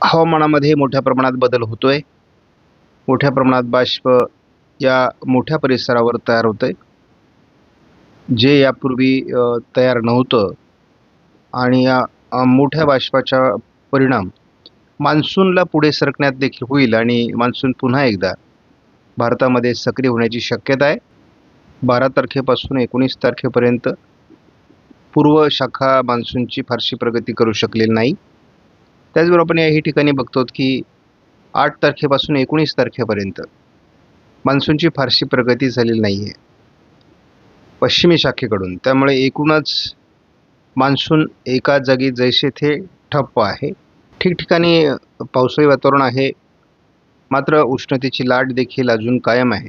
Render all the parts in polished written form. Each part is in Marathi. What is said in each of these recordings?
हवामानामध्ये मोठ्या प्रमाणात बदल होतोय. मोठ्या प्रमाणात बाष्प या मोठ्या परिसरावर तयार होतंय. जे यापूर्वी तयार नव्हतं आणि या मोठ्या बाष्पाचा परिणाम मान्सूनला पुढे सरकण्यात देखील होईल आणि मान्सून पुन्हा एकदा भारतामध्ये सक्रिय होण्याची शक्यता आहे. 12 तारखेपासून 19 तारखेपर्यंत पूर्व शाखा मान्सूनची फारशी प्रगती करू शकलेली नाही. त्याचबरोबर आपण याही ठिकाणी बघतो की 8 तारखेपासून 19 तारखेपर्यंत मान्सूनची फारशी प्रगती झालेली नाही आहे पश्चिमी शाखेकडून. त्यामुळे एकूणच मान्सून एका जागी जैसे थे ठप्प आहे. ठिकठिकाणी पावसाळी वातावरण आहे, मात्र उष्णतेची लाट देखील अजून कायम आहे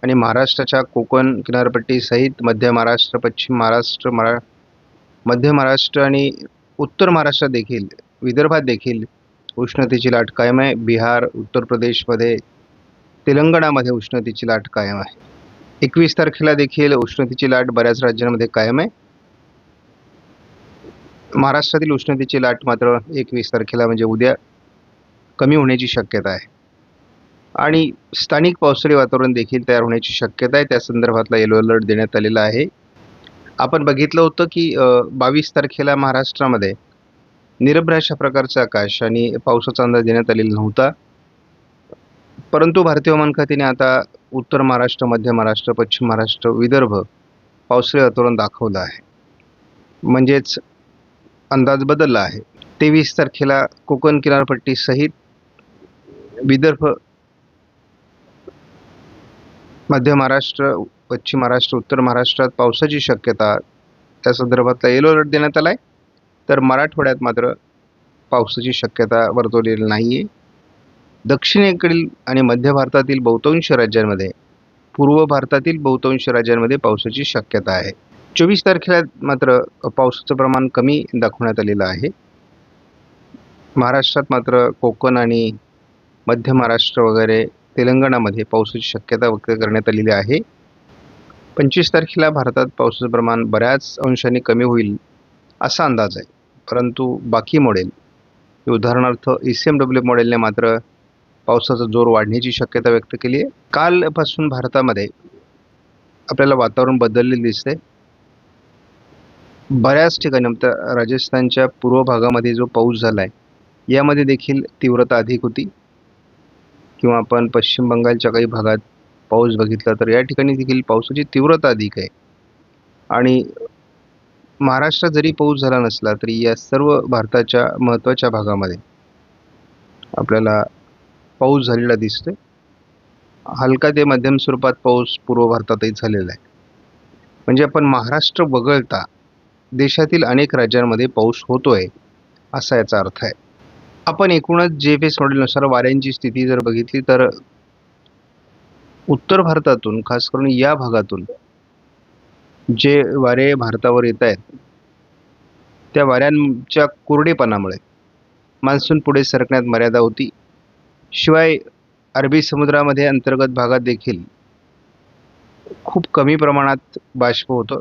आणि महाराष्ट्राच्या कोकण किनारपट्टीसहित मध्य महाराष्ट्र, पश्चिम महाराष्ट्र, मध्य महाराष्ट्र आणि उत्तर महाराष्ट्रात देखील, विदर्भात देखील उष्णतेची लाट कायम आहे. बिहार, उत्तर प्रदेशमध्ये, तेलंगणामध्ये उष्णतेची लाट कायम आहे. 21 तारखेला देखील उष्णतेची लाट बऱ्याच राज्यांमध्ये कायम आहे. महाराष्ट्रातील उष्णतेची लाट मात्र 21 तारखेला म्हणजे उद्या कमी होण्याची शक्यता आहे आणि स्थानिक पावसाळी वातावरण देखील तयार होण्याची शक्यता आहे. त्या संदर्भातला येलो अलर्ट देण्यात आलेला आहे. आपण बघितलं होतं की 22 तारखेला महाराष्ट्रामध्ये निरभ्र अशा प्रकारचं आकाश आणि पावसाचा अंदाज देण्यात आलेला नव्हता. परंतु भारतीय हवामान खात्याने आता उत्तर महाराष्ट्र, मध्य महाराष्ट्र, पश्चिम महाराष्ट्र, विदर्भ पावसाळी वातावरण दाखवलं आहे. म्हणजेच अंदाज बदलला आहे. 23 तारखेला कोकण किनारपट्टीसहित विदर्भ, मध्य महाराष्ट्र, पश्चिम महाराष्ट्र, उत्तर महाराष्ट्रात पावसाची शक्यता, त्या संदर्भातला येलो अलर्ट देण्यात आला आहे. तर मराठवाड्यात मात्र पावसाची शक्यता वर्तवलेली नाही आहे. दक्षिणेकडील आणि मध्य भारतातील बहुतांश राज्यांमध्ये, पूर्व भारतातील बहुतांश राज्यांमध्ये पावसाची शक्यता आहे. 24 तारखेला मात्र पावसाचं प्रमाण कमी दाखवण्यात आलेलं आहे. महाराष्ट्रात मात्र कोकण आणि मध्य महाराष्ट्र वगैरे तेलंगणामध्ये पावसाची शक्यता व्यक्त करण्यात आलेली आहे. 25 तारखेला भारतात पावसाचं प्रमाण बऱ्याच अंशाने कमी होईल असा अंदाज आहे. परंतु बाकी मॉडेल, उदाहरणार्थ ECMW मॉडेलने मात्र पावसाचा जोर वाढण्याची शक्यता व्यक्त केली आहे. कालपासून भारतामध्ये आपल्याला वातावरण बदललेले दिसते. बऱ्याच ठिकाणी राजस्थानच्या पूर्व भागामध्ये जो पाऊस झाला आहे यामध्ये देखील तीव्रता अधिक होती, किंवा आपण पश्चिम बंगालच्या काही भागात पाऊस बघितला तर या ठिकाणी देखील पावसाची तीव्रता अधिक आहे. आणि महाराष्ट्रात जरी पाऊस झाला नसला तरी या सर्व भारताच्या महत्त्वाच्या भागामध्ये आपल्याला पाऊस झालेला दिसतोय. हलका ते मध्यम स्वरूपात पाऊस पूर्व भारतातही झालेला आहे. म्हणजे आपण महाराष्ट्र वगळता देशातील अनेक राज्यांमध्ये पाऊस होतोय असा याचा अर्थ आहे. आपण एकूणच JFS मॉडेलनुसार वाऱ्यांची स्थिती जर बघितली तर उत्तर भारतातून, खास करून या भागातून जे वारे भारतावर येत आहेत त्या वाऱ्यांच्या कोरडेपणामुळे मान्सून पुढे सरकण्यात मर्यादा होती. शिवाय अरबी समुद्रामध्ये अंतर्गत भागात देखील खूप कमी प्रमाणात बाष्प होतं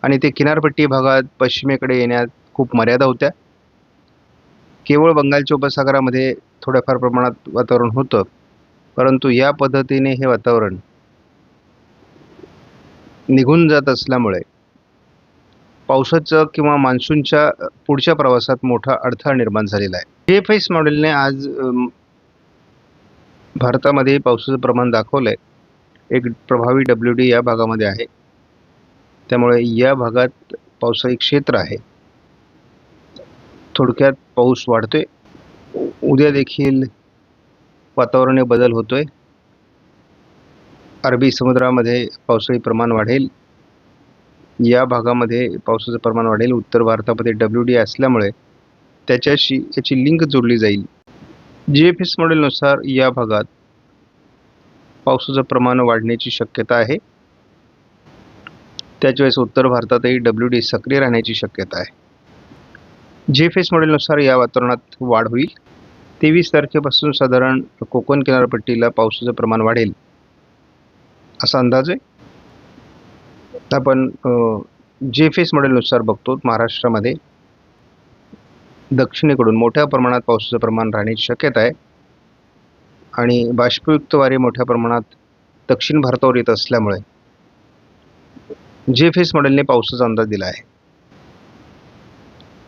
आणि ते किनारपट्टी भागात पश्चिमेकडे येण्यात खूप मर्यादा होत्या. केवळ बंगालच्या उपसागरामध्ये थोड्याफार प्रमाणात वातावरण होतं, परंतु या पद्धतीने हे वातावरण निघून जात असल्यामुळे पावसाचं किंवा मान्सूनच्या पुढच्या प्रवासात मोठा अडथळा निर्माण झालेला आहे. JFS मॉडेलने आज भारतामध्ये पावसाचं प्रमाण दाखवलं आहे. एक प्रभावी WD या भागामध्ये आहे, त्यामुळे या भागात पावसाळी क्षेत्र आहे. थोडक्यात पाऊस वाढतोय. उद्या देखील वातावरणात बदल होतोय. अरबी समुद्रामध्ये पावसाळी प्रमाण वाढेल, या भागामध्ये पावसाचं प्रमाण वाढेल. उत्तर भारतामध्ये WD असल्यामुळे त्याच्याशी याची लिंक जोडली जाईल. JFS मॉडेलनुसार या भागात पावसाचं प्रमाण वाढण्याची शक्यता आहे. त्याचवेळेस उत्तर भारतातही WD सक्रिय राहण्याची शक्यता आहे. JFS मॉडेलनुसार या वातावरणात वाढ होईल. 23 तारखेपासून साधारण कोकण किनारपट्टीला पावसाचं प्रमाण वाढेल असा अंदाज आहे. आपण JFS मॉडेलनुसार बघतो महाराष्ट्रामध्ये दक्षिणेकडून मोठ्या प्रमाणात पावसाचं प्रमाण राहण्याची शक्यता आहे आणि बाष्पयुक्त वारे मोठ्या प्रमाणात दक्षिण भारतावर येत असल्यामुळे GFS मॉडेलने पावसाचा अंदाज दिला आहे.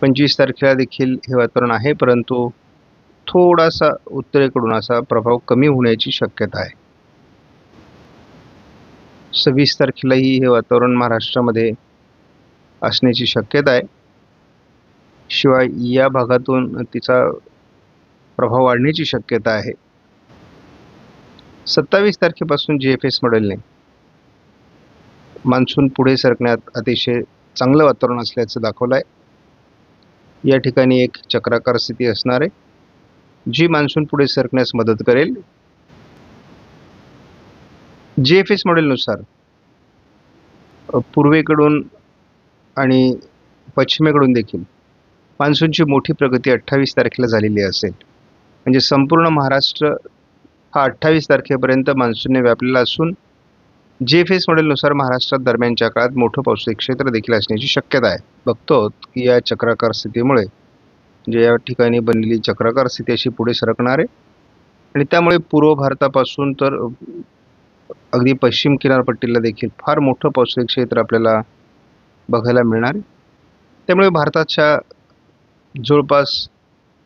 25 तारखेला देखील हे वातावरण आहे, परंतु थोडासा उत्तरेकडून असा प्रभाव कमी होण्याची शक्यता आहे. 26 तारखेलाही हे वातावरण महाराष्ट्रामध्ये असण्याची शक्यता आहे. शिवाय या भागातून तिचा प्रभाव वाढण्याची शक्यता आहे. 27 तारखेपासून GFS मॉडेलने मान्सून पुढे सरकण्यात अतिशय चांगलं वातावरण असल्याचं दाखवलं आहे. या ठिकाणी एक चक्राकार स्थिती असणार आहे, जी मान्सून पुढे सरकण्यास मदत करेल. GFS मॉडेलनुसार पूर्वेकडून आणि पश्चिमेकडून देखील मान्सूनची मोठी प्रगती 28 तारखेला झालेली असेल. म्हणजे संपूर्ण महाराष्ट्र हा 28 तारखेपर्यंत मान्सूनने व्यापलेला असून GFS मॉडेलनुसार महाराष्ट्रात दरम्यानच्या काळात मोठं पावसाचं क्षेत्र देखील असण्याची शक्यता आहे. बघतो की या चक्राकार स्थितीमुळे जे या ठिकाणी बनलेली चक्राकार स्थिती अशी पुढे सरकणार आहे आणि त्यामुळे पूर्व भारतापासून तर अगदी पश्चिम किनारपट्टीला देखील फार मोठं पावसाचं क्षेत्र आपल्याला बघायला मिळणार आहे. त्यामुळे भारताच्या जवळपास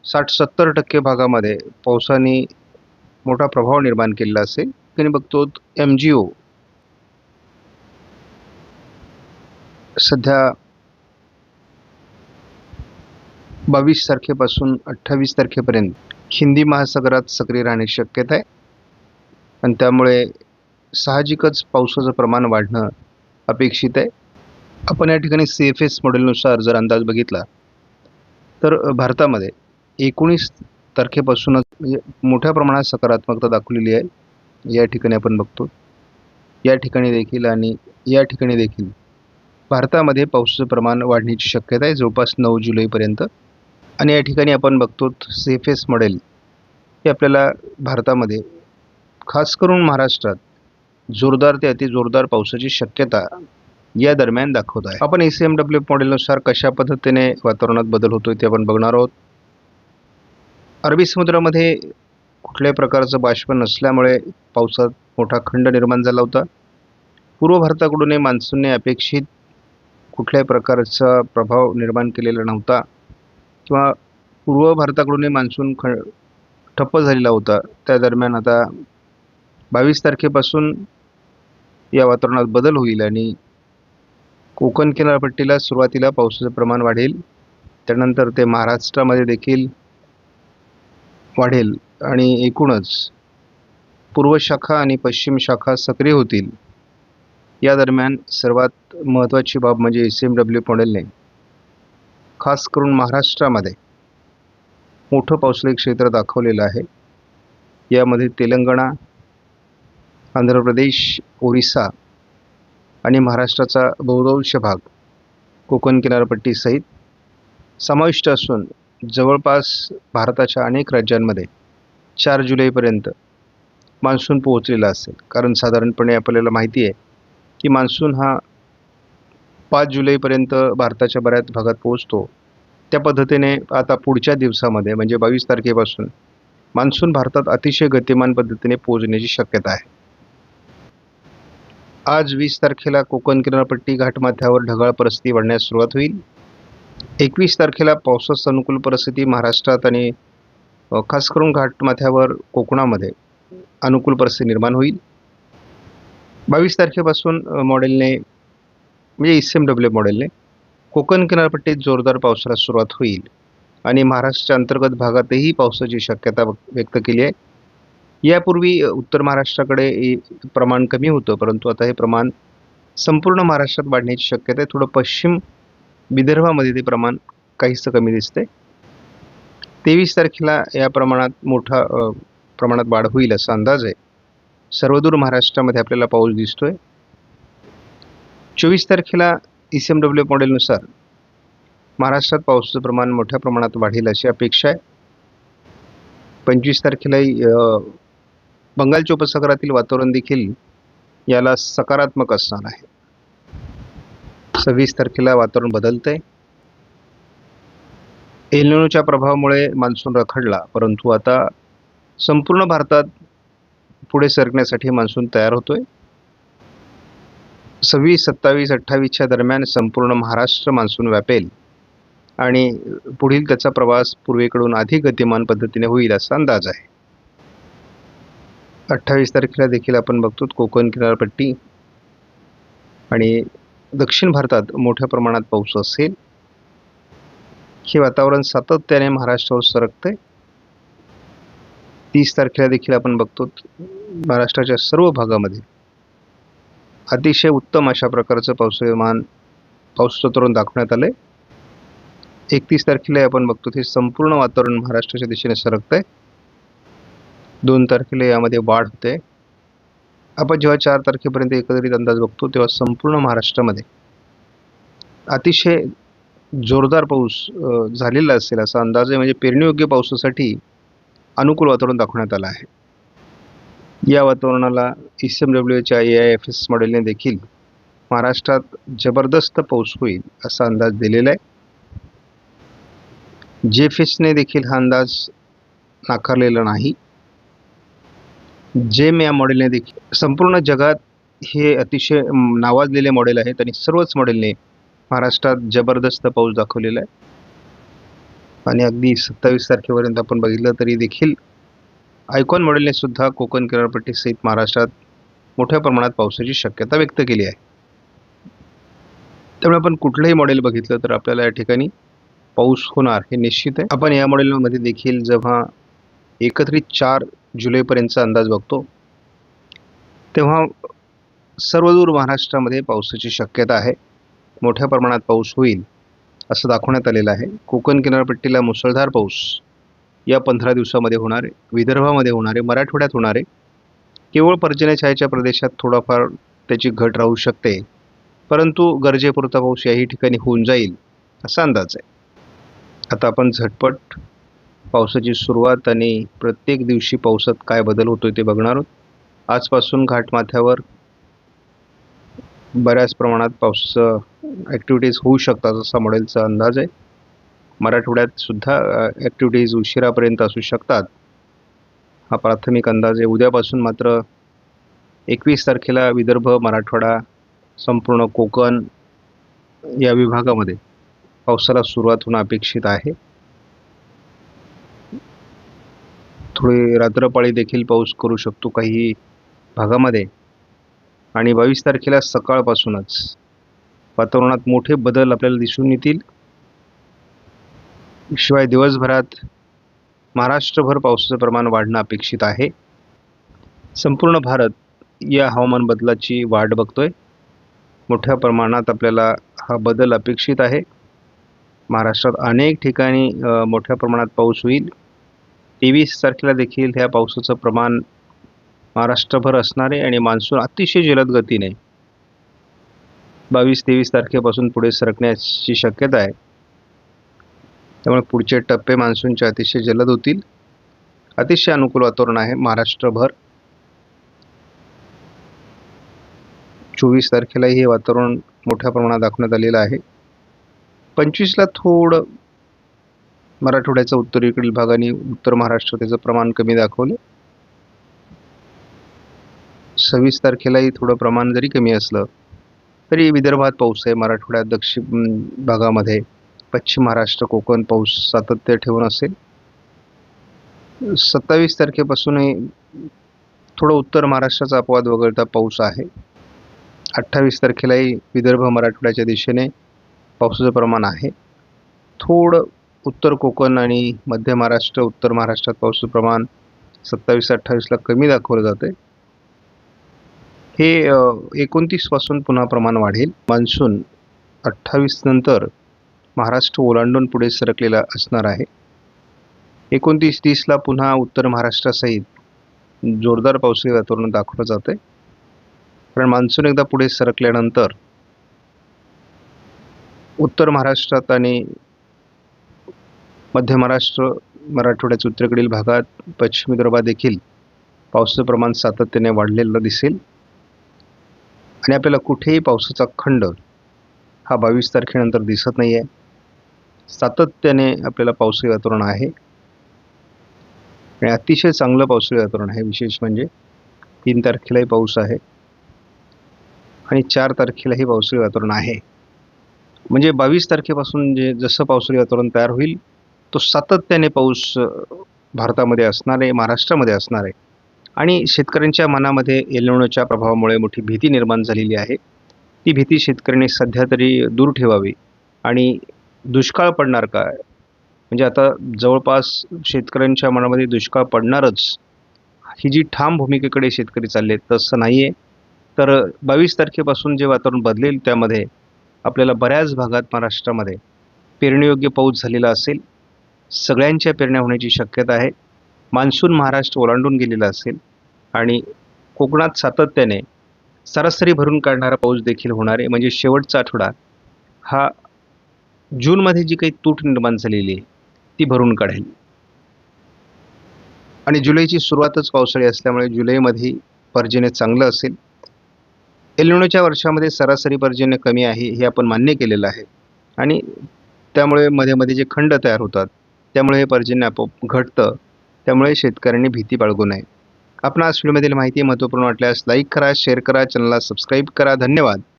60-70% भागामध्ये पावसाने मोठा प्रभाव निर्माण केलेला असेल. आणि बघतो MGO सध्या 22 तारखेपासून 28 तारखेपर्यंत हिंदी महासागरात सक्रिय राहण्याची शक्यता आहे आणि त्यामुळे साहजिकच पावसाचं प्रमाण वाढणं अपेक्षित आहे. आपण या ठिकाणी CFS मॉडेलनुसार जर अंदाज बघितला तर भारतामध्ये 19 तारखेपासूनच म्हणजे मोठ्या प्रमाणात सकारात्मकता दाखवलेली आहे. या ठिकाणी आपण बघतो, या ठिकाणी देखील आणि या ठिकाणी देखील भारतामध्ये पावसाचं प्रमाण वाढण्याची शक्यता आहे जवळपास 9 जुलैपर्यंत. आणि या ठिकाणी आपण बघतो CFS मॉडेल हे आपल्याला भारतामध्ये खास करून महाराष्ट्रात जोरदार ते अतिजोरदार पावसाची शक्यता या दरम्यान दाखवत आहे. आपण ACMW मॉडेलनुसार कशा पद्धतीने वातावरणात बदल होतोय ते आपण बघणार आहोत. अरबी समुद्रामध्ये कुठल्याही प्रकारचं बाष्प नसल्यामुळे पावसात मोठा खंड निर्माण झाला होता. पूर्व भारताकडूनही मान्सूनने अपेक्षित कुठल्याही प्रकारचा प्रभाव निर्माण केलेला नव्हता किंवा पूर्व भारताकडूनही मान्सून ठप्प झालेला होता. त्या दरम्यान आता 22 तारखेपासून या वातावरणात बदल होईल आणि कोकण किनारपट्टीला सुरुवातीला पावसाचं प्रमाण वाढेल, त्यानंतर ते महाराष्ट्रामध्ये देखील वाढेल आणि एकूणच पूर्व शाखा आणि पश्चिम शाखा सक्रिय होतील. या दरम्यान सर्वात महत्त्वाची बाब म्हणजे ACMW मॉडेलने खास करून महाराष्ट्रामध्ये मोठं पावसाळी क्षेत्र दाखवलेलं आहे. यामध्ये तेलंगणा, आंध्र प्रदेश, ओरिसा आणि महाराष्ट्राचा बहुतांश भाग कोकण किनारपट्टीसहित समाविष्ट असून जवळपास भारताच्या अनेक राज्यांमध्ये 4 जुलैपर्यंत मान्सून पोहोचलेला असेल. कारण साधारणपणे आपल्याला माहिती आहे की मान्सून हा 5 जुलैपर्यंत भारताच्या बऱ्याच भागात पोहोचतो. त्या पद्धतीने आता पुढच्या दिवसामध्ये म्हणजे 22 तारखेपासून मान्सून भारतात अतिशय गतिमान पद्धतीने पोहोचण्याची शक्यता आहे. आज 20 तारखेला कोकण किनारपट्टी घाटमाथ्यावर ढगाळ परिस्थिती वाढण्यास सुरुवात होईल. 21 तारखेला पावसास अनुकूल परिस्थिती महाराष्ट्रात आणि खास करून घाटमाथ्यावर कोकणामध्ये अनुकूल परिस्थिती निर्माण होईल. 22 तारखेपासून मॉडेलने म्हणजे ACMW मॉडेलने कोकण किनारपट्टीत जोरदार पावसाला सुरुवात होईल आणि महाराष्ट्राच्या अंतर्गत भागातही पावसाची शक्यता व्यक्त केली आहे. यापूर्वी उत्तर महाराष्ट्राकडे प्रमाण कमी होतं, परंतु आता हे प्रमाण संपूर्ण महाराष्ट्रात वाढण्याची शक्यता आहे. थोडं पश्चिम विदर्भामध्ये ते प्रमाण काहीसं कमी दिसते. 23 तारखेला या प्रमाणात मोठा प्रमाणात वाढ होईल असा अंदाज आहे. सर्वदूर महाराष्ट्रामध्ये आपल्याला पाऊस दिसतोय. 24 तारखेला ACMW मॉडेलनुसार महाराष्ट्रात पावसाचं प्रमाण मोठ्या प्रमाणात वाढेल अशी अपेक्षा आहे. 25 तारखेलाही बंगालच्या उपसागरातील वातावरण देखील याला सकारात्मक असणार आहे. 26 तारखेला वातावरण बदलतंय. एल निनोच्या प्रभावामुळे मान्सून रखडला, परंतु आता संपूर्ण भारतात पुढे सरकण्यासाठी मान्सून तयार होतोय. 26, 27, 28च्या दरम्यान संपूर्ण महाराष्ट्र मान्सून व्यापेल आणि पुढील त्याचा प्रवास पूर्वेकडून अधिक गतिमान पद्धतीने होईल असा अंदाज आहे. 28 तारखेला देखील आपण बघतो कोकण किनारपट्टी आणि दक्षिण भारतात मोठ्या प्रमाणात पाऊस असेल. हे वातावरण सातत्याने महाराष्ट्रावर सरकते. 30 तारखेला देखील आपण बघतो महाराष्ट्राच्या सर्व भागामध्ये अतिशय उत्तम अशा प्रकारचं पाऊस वातावरण दाखवण्यात आलंय. 31 तारखेला आपण बघतो ते संपूर्ण वातावरण महाराष्ट्राच्या दिशेने सरकतंय. 2 तारखेला यामध्ये वाढ होते. आपण जेव्हा 4 तारखेपर्यंत एकत्रित अंदाज बघतो तेव्हा संपूर्ण महाराष्ट्रामध्ये अतिशय जोरदार पाऊस झालेला असेल असा अंदाज आहे. म्हणजे पेरणीयोग्य पावसासाठी अनुकूल वातावरण दाखवण्यात आलं आहे. या वातावरणाला ICMWच्या AIFS मॉडेलने देखील महाराष्ट्रात जबरदस्त पाऊस होईल असा अंदाज दिलेला आहे. JFSने देखील हा अंदाज नाकारलेला नाही. जेम या मॉडेलने देखील संपूर्ण जगात हे अतिशय नावाजलेले मॉडेल आहेत आणि सर्वच मॉडेलने महाराष्ट्रात जबरदस्त पाऊस दाखवलेला आहे. आणि अगदी 27 तारखेपर्यंत आपण बघितलं तरी देखील आयकॉन मॉडेलने सुद्धा कोकण किनारपट्टीसहित महाराष्ट्रात मोठ्या प्रमाणात पावसाची शक्यता व्यक्त केली आहे. त्यामुळे आपण कुठलंही मॉडेल बघितलं तर आपल्याला या ठिकाणी पाऊस होणार हे निश्चित आहे. आपण या मॉडेलमध्ये देखील जेव्हा एकत्रित 4 जुलैपर्यंतचा अंदाज बघतो तेव्हा सर्वदूर महाराष्ट्रामध्ये पावसाची शक्यता आहे. मोठ्या प्रमाणात पाऊस होईल असं दाखवण्यात आलेलं आहे. कोकण किनारपट्टीला मुसळधार पाऊस या 15 दिवसामध्ये होणार आहे. विदर्भामध्ये होणार आहे, मराठवाड्यात होणार आहे. केवळ पर्जन्यछायेच्या प्रदेशात थोडाफार त्याची घट राहू शकते, परंतु गरजेपुरता पाऊस याही ठिकाणी होऊन जाईल असा अंदाज आहे. आता आपण झटपट पावसाची सुरुवात आणि प्रत्येक दिवशी पावसात काय बदल होतोय ते बघणार आहोत. आजपासून घाटमाथ्यावर बऱ्याच प्रमाणात पावसाचं ॲक्टिव्हिटीज होऊ शकतात असा मॉडेलचा अंदाज आहे. मराठवाड्यात सुद्धा ॲक्टिव्हिटीज उशिरापर्यंत असू शकतात हा प्राथमिक अंदाज आहे. उद्यापासून मात्र 21 तारखेला विदर्भ, मराठवाडा, संपूर्ण कोकण या विभागामध्ये पावसाला सुरुवात होणं अपेक्षित आहे. थोडी रात्रपाळी देखील पाऊस करू शकतो काही भागामध्ये आणि 22 तारखेला सकाळपासूनच वातावरणात मोठे बदल आपल्याला दिसून येतील. शिवाय दिवसभरात महाराष्ट्रभर पावसाचं प्रमाण वाढणं अपेक्षित आहे. संपूर्ण भारत या हवामान बदलाची वाट बघतोय. मोठ्या प्रमाणात आपल्याला हा बदल अपेक्षित आहे. महाराष्ट्रात अनेक ठिकाणी मोठ्या प्रमाणात पाऊस होईल. 23 तारखेला देखील ह्या पावसाचं प्रमाण महाराष्ट्रभर असणार आहे आणि मान्सून अतिशय जलद गतीने 22-23 तारखेपासून पुढे सरकण्याची शक्यता आहे. त्यामुळे पुढचे टप्पे मान्सूनचे अतिशय जलद होतील. अतिशय अनुकूल वातावरण आहे महाराष्ट्रभर. 24 तारखेलाही हे वातावरण मोठ्या प्रमाणात दाखवण्यात आलेलं आहे. 25ला थोडं मराठवाड्याचा उत्तरेकडील भाग आणि उत्तर महाराष्ट्र त्याचं प्रमाण कमी दाखवलं. 26 तारखेलाही थोडं प्रमाण जरी कमी असलं तरी विदर्भात पाऊस आहे. मराठवाड्यात दक्षिण भागामध्ये पश्चिम महाराष्ट्र, कोकण पाऊस सातत्य ठेवून असेल. 27 तारखेपासूनही थोडं उत्तर महाराष्ट्राचा अपवाद वगळता पाऊस आहे. 28 तारखेलाही विदर्भ, मराठवाड्याच्या दिशेने पावसाचं प्रमाण आहे. थोडं उत्तर कोकण आणि मध्य महाराष्ट्र, उत्तर महाराष्ट्रात पावसाचं प्रमाण 27-28ला कमी दाखवलं जाते. हे 29 पासून पुन्हा प्रमाण वाढेल. मान्सून 28 नंतर महाराष्ट्र ओलांडून पुढे सरकलेला असणार आहे. 29-30ला पुन्हा उत्तर महाराष्ट्रासहित जोरदार पावसाळी वातावरण दाखवलं जाते. कारण मान्सून एकदा पुढे सरकल्यानंतर उत्तर महाराष्ट्रात आणि मध्य महाराष्ट्र, मराठवाड्याच्या उत्तरेकडील भागात, पश्चिम विदर्भात देखील पावसाचं प्रमाण सातत्याने वाढलेलं दिसेल आणि आपल्याला कुठेही पावसाचा खंड हा 22 तारखेनंतर दिसत नाही आहे. सातत्याने आपल्याला पावसाळी वातावरण आहे आणि अतिशय चांगलं पावसाळी वातावरण आहे. विशेष म्हणजे 3 तारखेलाही पाऊस आहे आणि 4 तारखेलाही पावसाळी वातावरण आहे. म्हणजे 22 तारखेपासून जसं पावसाळी वातावरण तयार होईल, तो सातत्याने पाऊस भारतामध्ये असणार आहे, महाराष्ट्रामध्ये असणार आहे. आणि शेतकऱ्यांच्या मनामध्ये एल निनोच्या प्रभावामुळे मोठी भीती निर्माण झालेली आहे. ती भीती शेतकऱ्यांनी सध्या तरी दूर ठेवावी. आणि दुष्काळ पडणार काय? म्हणजे आता जवळपास शेतकऱ्यांच्या मनामध्ये दुष्काळ पडणारच, ही जी ठाम भूमिकेकडे शेतकरी चालले आहेत, तसं नाही आहे. तर 22 तारखेपासून जे वातावरण बदलेल त्यामध्ये आपल्याला बऱ्याच भागात महाराष्ट्रामध्ये पेरणीयोग्य पाऊस झालेला असेल. सगळ्यांच्या पेरण्या होण्याची शक्यता आहे. मान्सून महाराष्ट्र ओलांडून गेलेला असेल आणि कोकणात सातत्याने सरासरी भरून काढणारा पाऊस देखील होणार आहे. म्हणजे शेवटचा आठवडा हा जूनमध्ये जी काही तूट निर्माण झालेली आहे ती भरून काढेल. आणि जुलैची सुरुवातच पावसाळी असल्यामुळे जुलैमध्ये पर्जन्य चांगलं असेल. एल निनोच्या वर्षामध्ये सरासरी पर्जन्य कमी आहे हे आपण मान्य केलेलं आहे आणि त्यामुळे मध्ये मध्ये जे खंड तयार होतात त्यामुळे हे पर्जन्य आपोआप घटतं. त्यामुळे शेतकऱ्यांनी भीती बाळगू नये. आपणास व्हिडिओमधील माहिती महत्त्वपूर्ण वाटल्यास लाईक करा, शेअर करा, चॅनलला सबस्क्राईब करा. धन्यवाद.